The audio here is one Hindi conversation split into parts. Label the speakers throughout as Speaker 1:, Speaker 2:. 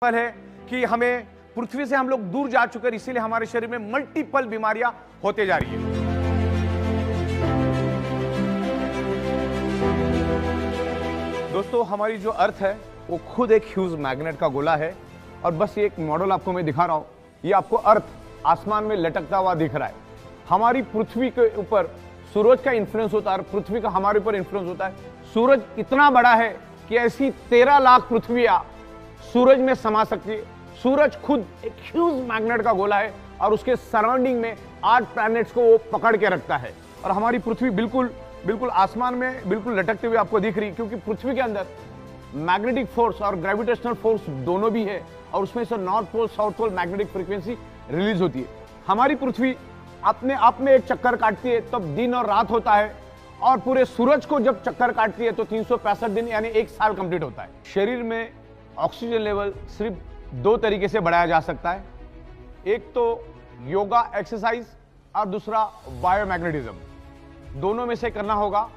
Speaker 1: है कि हमें पृथ्वी से हम लोग दूर जा चुके हैं, इसीलिए हमारे शरीर में मल्टीपल बीमारियां होते जा रही है। दोस्तों, हमारी जो अर्थ है वो खुद एक ह्यूज मैग्नेट का गोला है और बस ये एक मॉडल आपको मैं दिखा रहा हूं। ये आपको अर्थ आसमान में लटकता हुआ दिख रहा है। हमारी पृथ्वी के ऊपर सूरज का इंफ्लुएंस होता है और पृथ्वी का हमारे ऊपर इंफ्लुएंस होता है। सूरज इतना बड़ा है कि ऐसी 13 लाख पृथ्वियां सूरज में समा सकती है। सूरज खुद एक ह्यूज मैग्नेट का गोला है और उसके सराउंडिंग में 8 प्लैनेट्स को वो पकड़ के रखता है और हमारी पृथ्वी बिल्कुल आसमान में बिल्कुल लटकते हुए आपको दिख रही है, क्योंकि पृथ्वी के अंदर मैग्नेटिक फोर्स और ग्रेविटेशनल फोर्स दोनों भी है और उसमें से north pole south pole magnetic frequency release होती है। हमारी पृथ्वी अपने आप में एक चक्कर काटती है तब दिन और रात होता है और पूरे सूरज को जब चक्कर काटती है तो 365 दिन यानी 1 साल कंप्लीट होता है। शरीर में ऑक्सीजन लेवल सिर्फ 2 तरीके से बढ़ाया जा सकता है, एक तो योगा एक्सरसाइज और दूसरा बायोमैग्नेटिज्म। दोनों में से करना होगा।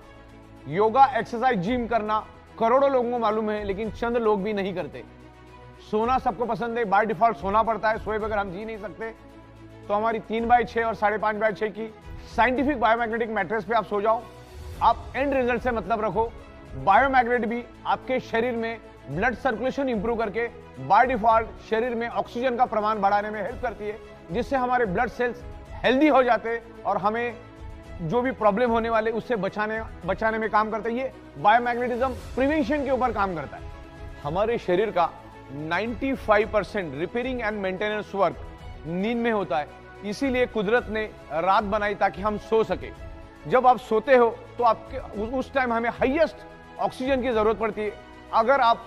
Speaker 1: योगा एक्सरसाइज जिम करना करोड़ों लोगों को मालूम है, लेकिन चंद लोग भी नहीं करते। सोना सबको पसंद है, बाय डिफॉल्ट सोना पड़ता है, सोए बगैर हम जी नहीं सकते। तो हमारी 3/6 और 5.5/6 की साइंटिफिक बायोमैग्नेटिक मैट्रेस पे आप सो जाओ। आप एंड रिजल्ट से मतलब रखो। बायोमैग्नेट भी आपके शरीर में ब्लड सर्कुलेशन इंप्रूव करके बाय डिफॉल्ट शरीर में ऑक्सीजन का प्रमाण बढ़ाने में हेल्प करती है, जिससे हमारे ब्लड सेल्स हेल्दी हो जाते हैं और हमें जो भी प्रॉब्लम होने वाले उससे बचाने में काम करता है। ये बायोमैग्नेटिज्म प्रिवेंशन के ऊपर काम करता है। हमारे शरीर का 95% रिपेयरिंग एंड मेंटेनेंस वर्क नींद में होता है, इसीलिए कुदरत ने रात बनाई ताकि हम सो सके। जब आप सोते हो तो आपके उस टाइम हमें हाईएस्ट ऑक्सीजन की जरूरत पड़ती है। अगर आप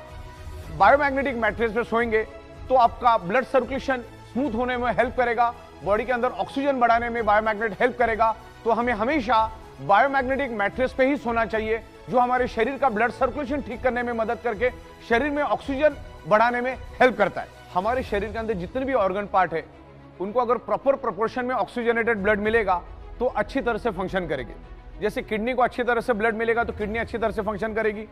Speaker 1: बायोमैग्नेटिक मैट्रेस पे सोएंगे तो आपका ब्लड सर्कुलेशन स्मूथ होने में हेल्प करेगा, बॉडी के अंदर ऑक्सीजन बढ़ाने में बायोमैग्नेट हेल्प करेगा। तो हमें हमेशा बायोमैग्नेटिक मैट्रेस पे ही सोना चाहिए, जो हमारे शरीर का ब्लड सर्कुलेशन ठीक करने में मदद करके शरीर में ऑक्सीजन बढ़ाने में हेल्प करता है। हमारे शरीर के अंदर जितने भी ऑर्गन पार्ट है उनको अगर प्रॉपर प्रोपोर्शन में ऑक्सीजनेटेड ब्लड मिलेगा तो अच्छी तरह से फंक्शन करेगी। जैसे किडनी को अच्छी तरह से ब्लड मिलेगा तो किडनी अच्छी तरह से फंक्शन करेगी।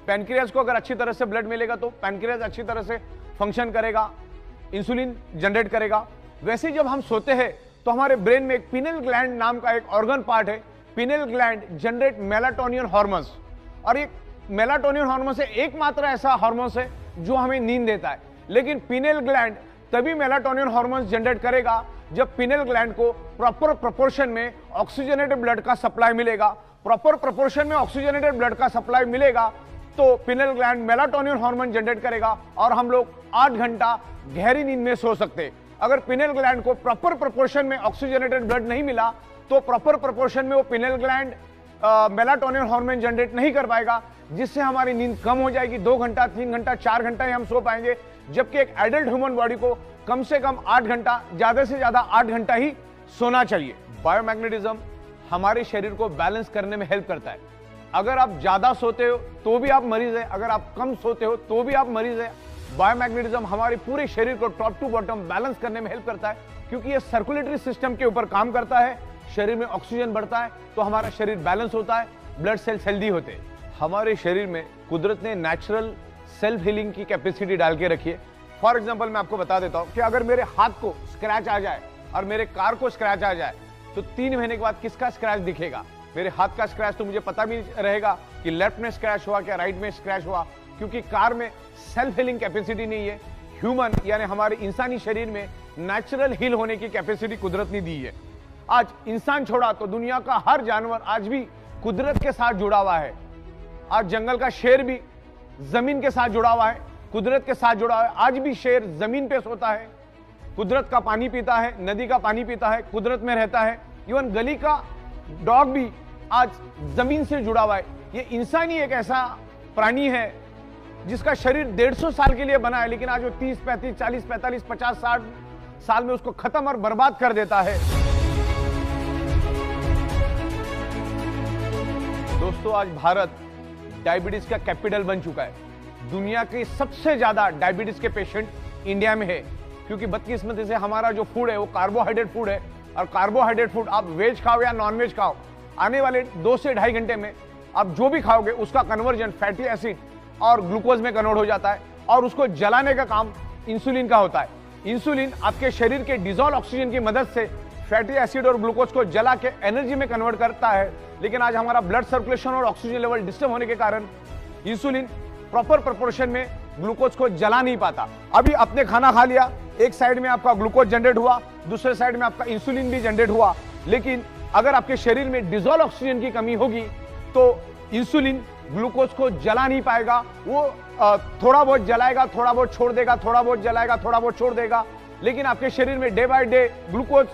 Speaker 1: पैनक्रियाज को अगर अच्छी तरह से ब्लड मिलेगा तो पैनक्रियाज अच्छी तरह से फंक्शन करेगा, इंसुलिन जनरेट करेगा। वैसे ही जब हम सोते हैं तो हमारे ब्रेन में एक पिनेल ग्लैंड नाम का एक ऑर्गन पार्ट है। Penal gland generate melatonin hormones और ये मेलाटोनिन हार्मोन से एकमात्र ऐसा हार्मोन है जो हमें नींद देता है। लेकिन पिनेल ग्लैंड तभी मेलाटोनिन हार्मोन्स जनरेट करेगा जब पिनेल ग्लैंड को प्रॉपर प्रोपोर्शन में ऑक्सीजनेटेड ब्लड का सप्लाई मिलेगा। प्रॉपर प्रोपोर्शन में ऑक्सीजनेटेड ब्लड का सप्लाई मिलेगा तो penal gland melatonin hormone generate करेगा और हम लोग 8 घंटा गहरी नींद में सो सकते हैं। अगर पिनेल ग्लैंड को प्रॉपर प्रोपोर्शन में ऑक्सीजनेटेड ब्लड नहीं मिला तो प्रॉपर प्रोपोर्शन में वो penal gland melatonin hormone generate नहीं कर पाएगा, जिससे हमारी नींद कम हो जाएगी। 2 घंटा 3 घंटा 4 घंटा ही हम सो पाएंगे, जबकि एक एडल्ट ह्यूमन बॉडी को कम से कम 8 घंटा, ज्यादा से ज्यादा 8 घंटा ही सोना चाहिए। बायोमैग्नेटिज्म हमारे शरीर को बैलेंस करने में हेल्प करता है। अगर आप ज्यादा सोते हो तो भी आप मरीज है, अगर आप कम सोते हो तो भी आप मरीज है। बायोमैग्नेटिज्म हमारे पूरे शरीर को टॉप टू बॉटम बैलेंस करने में हेल्प करता है, क्योंकि ये सर्कुलेटरी सिस्टम के ऊपर काम करता है। शरीर में ऑक्सीजन बढ़ता है तो हमारा शरीर बैलेंस होता है, ब्लड सेल्स हेल्दी होते हैं। हमारे शरीर में कुदरत ने नेचुरल सेल्फ हीलिंग की कैपेसिटी डाल के रखी है। फॉर एग्जाम्पल मैं आपको बता देता हूँ कि अगर मेरे हाथ को स्क्रैच आ जाए और मेरे कार को स्क्रैच आ जाए तो 3 महीने के बाद किसका स्क्रैच दिखेगा? मेरे हाथ का स्क्रैच तो मुझे पता भी रहेगा कि लेफ्ट में स्क्रैच हुआ क्या राइट में स्क्रैच हुआ, क्योंकि कार में सेल्फ हीलिंग कैपेसिटी नहीं है। ह्यूमन यानी हमारे इंसानी शरीर में नेचुरल हील होने की कैपेसिटी कुदरत ने दी है। आज इंसान छोड़ा तो दुनिया का हर जानवर आज भी कुदरत के साथ जुड़ा हुआ है। आज जंगल का शेर भी जमीन के साथ जुड़ा हुआ है, कुदरत के साथ जुड़ा हुआ है। आज भी शेर जमीन पे सोता है, कुदरत का पानी पीता है, नदी का पानी पीता है, कुदरत में रहता है। इवन गली का डॉग भी आज जमीन से जुड़ा हुआ है। ये इंसान ही एक ऐसा प्राणी है जिसका शरीर 150 साल के लिए बना है, लेकिन आज वो 30, 35, 40, 45, 50, 60 साल में उसको खत्म और बर्बाद कर देता है। दोस्तों, आज भारत डायबिटीज का कैपिटल बन चुका है। दुनिया के सबसे ज्यादा डायबिटीज के पेशेंट इंडिया में है, क्योंकि बदकिस्मती से हमारा जो फूड है वो कार्बोहाइड्रेट फूड है और कार्बोहाइड्रेट फूड आप वेज खाओ या नॉन वेज खाओ, आने वाले 2 से 2.5 घंटे में आप जो भी खाओगे उसका कन्वर्जन फैटी एसिड और ग्लूकोज में कन्वर्ट हो जाता है और उसको जलाने का काम इंसुलिन का होता है। इंसुलिन आपके शरीर के डिजोल्व ऑक्सीजन की मदद से फैटी एसिड और ग्लूकोज को जला के एनर्जी में कन्वर्ट करता है। लेकिन आज हमारा ब्लड सर्कुलेशन और ऑक्सीजन लेवल डिस्टर्ब होने के कारण इंसुलिन प्रॉपर प्रोपोर्शन में ग्लूकोज को जला नहीं पाता। अभी आपने खाना खा लिया, एक साइड में आपका ग्लूकोज जनरेट हुआ, दूसरे साइड में आपका इंसुलिन भी जनरेट हुआ, लेकिन अगर आपके शरीर में डिजोल्व ऑक्सीजन की कमी होगी तो इंसुलिन ग्लूकोज को जला नहीं पाएगा। वो थोड़ा बहुत जलाएगा, थोड़ा बहुत छोड़ देगा, थोड़ा बहुत जलाएगा, थोड़ा बहुत छोड़ देगा, लेकिन आपके शरीर में day by day glucose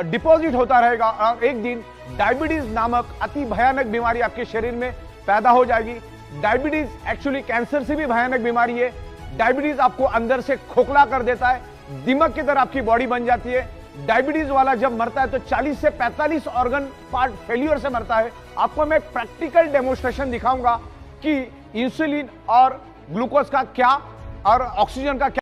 Speaker 1: deposit होता रहेगा और एक दिन डायबिटीज नामक अति भयानक बीमारी आपके शरीर में पैदा हो जाएगी। डायबिटीज एक्चुअली कैंसर से भी भयानक बीमारी है। डायबिटीज आपको अंदर से खोखला कर देता है, दिमाग की तरह आपकी बॉडी बन जाती है। डायबिटीज वाला जब मरता है तो 40 से 45 ऑर्गन पार्ट फेल्यूर से मरता है। आपको मैं एक प्रैक्टिकल डेमोन्स्ट्रेशन दिखाऊंगा कि इंसुलिन और ग्लूकोज का क्या और ऑक्सीजन का क्या